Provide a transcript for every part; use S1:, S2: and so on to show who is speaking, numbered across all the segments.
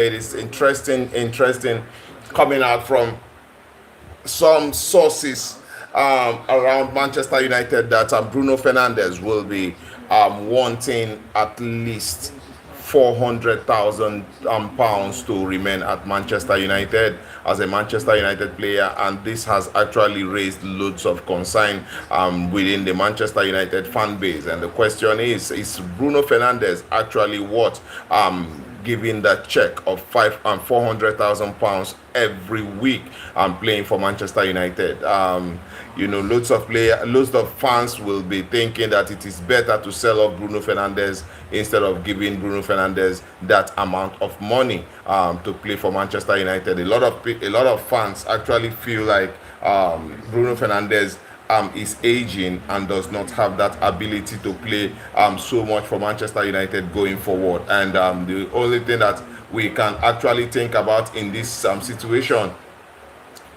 S1: It is interesting coming out from some sources around Manchester United that Bruno Fernandes will be wanting at least £400,000 to remain at Manchester United as a Manchester United player, and this has actually raised loads of concern within the Manchester United fan base. And the question is Bruno Fernandes actually what giving that check of £400,000 every week playing for Manchester United? Loads of fans will be thinking that it is better to sell off Bruno Fernandes instead of giving Bruno Fernandes that amount of money to play for Manchester United. A lot of fans actually feel like Bruno Fernandes is aging and does not have that ability to play so much for Manchester United going forward. And the only thing that we can actually think about in this situation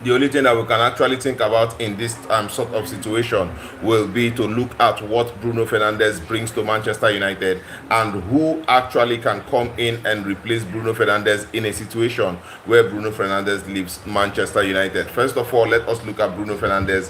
S1: the only thing that we can actually think about in this sort of situation will be to look at what Bruno Fernandes brings to Manchester United and who actually can come in and replace Bruno Fernandes in a situation where Bruno Fernandes leaves Manchester United. First of all, let us look at Bruno Fernandes.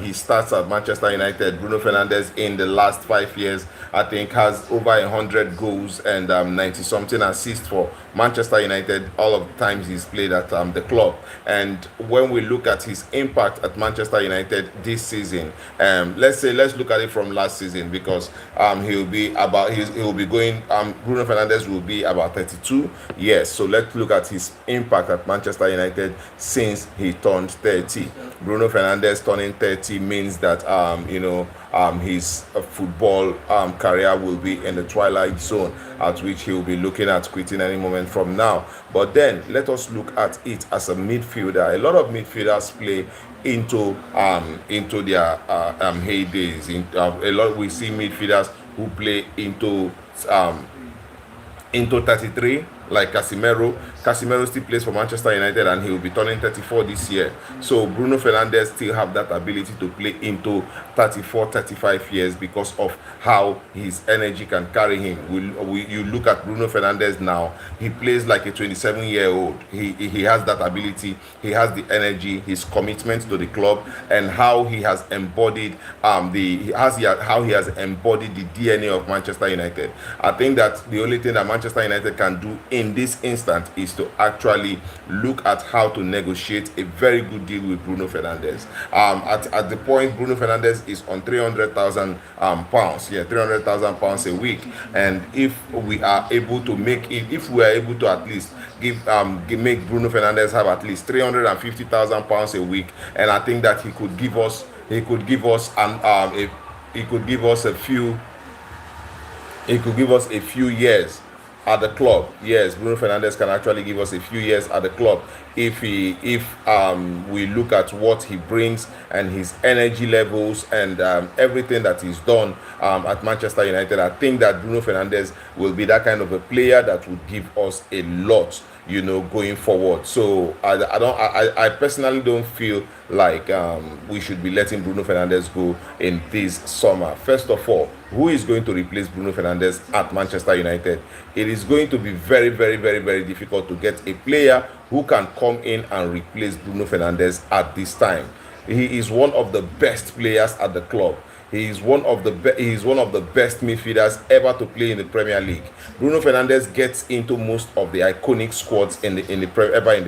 S1: He starts at Manchester United. Bruno Fernandes in the last 5 years, I think, has over 100 goals and 90 something assists for Manchester United all of the times he's played at the club. And when we look at his impact at Manchester United this season, let's look at it from last season, because he'll be going Bruno Fernandes will be about 32 years. So let's look at his impact at Manchester United since he turned 30. Bruno Fernandes turning 30 means that his football career will be in the twilight zone, at which he will be looking at quitting any moment from now. But then let us look at it as a midfielder. A lot of midfielders play into their heydays. We see midfielders who play into 33, like Casemiro. Casemiro still plays for Manchester United and he will be turning 34 this year. So Bruno Fernandes still have that ability to play into 34, 35 years because of how his energy can carry him. You look at Bruno Fernandes now, he plays like a 27-year-old. He has that ability, he has the energy, his commitment to the club, and how he has embodied how he has embodied the DNA of Manchester United. I think that the only thing that Manchester United can do in this instant is to actually look at how to negotiate a very good deal with Bruno Fernandes. At the point, Bruno Fernandes is on £300,000, £300,000 a week, and if we are able to at least make Bruno Fernandes have at least £350,000 a week, and I think that he could give us a few years at the club. Yes, Bruno Fernandes can actually give us a few years at the club if we look at what he brings and his energy levels and everything that he's done at Manchester United. I think that Bruno Fernandes will be that kind of a player that would give us a lot, going forward. So I personally don't feel like we should be letting Bruno Fernandes go in this summer. First of all, who is going to replace Bruno Fernandes at Manchester United? It is going to be very, very, very, very difficult to get a player who can come in and replace Bruno Fernandes at this time. He is one of the best players at the club. He is one of the best midfielders ever to play in the Premier League. Bruno Fernandes gets into most of the iconic squads in the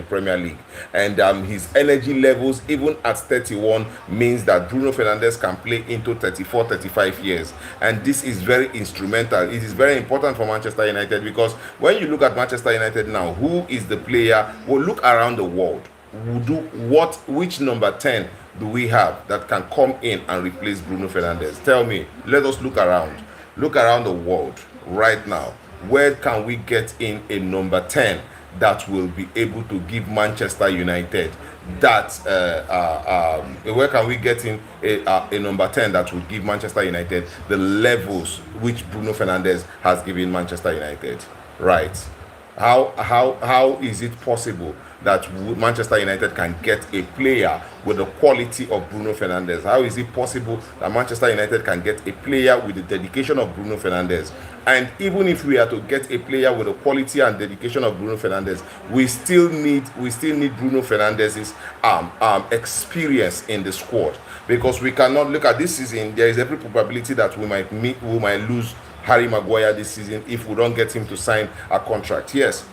S1: Premier League, and his energy levels, even at 31, means that Bruno Fernandes can play into 34, 35 years, and this is very instrumental. It is very important for Manchester United, because when you look at Manchester United now, who is the player? Well, look around the world. Which number 10 do we have that can come in and replace Bruno Fernandes? Tell me. Let us look around the world right now. Where can we get in a number 10 that will be able to give Manchester United that where can we get in a number 10 that will give Manchester United the levels which Bruno Fernandes has given Manchester United? Right. How is it possible that Manchester United can get a player with the quality of Bruno Fernandes? How is it possible that Manchester United can get a player with the dedication of Bruno Fernandes? And even if we are to get a player with the quality and dedication of Bruno Fernandes, we still need Bruno Fernandes's experience in the squad, because we cannot look at this season. There is every probability that we might lose Harry Maguire this season if we don't get him to sign a contract. Yes,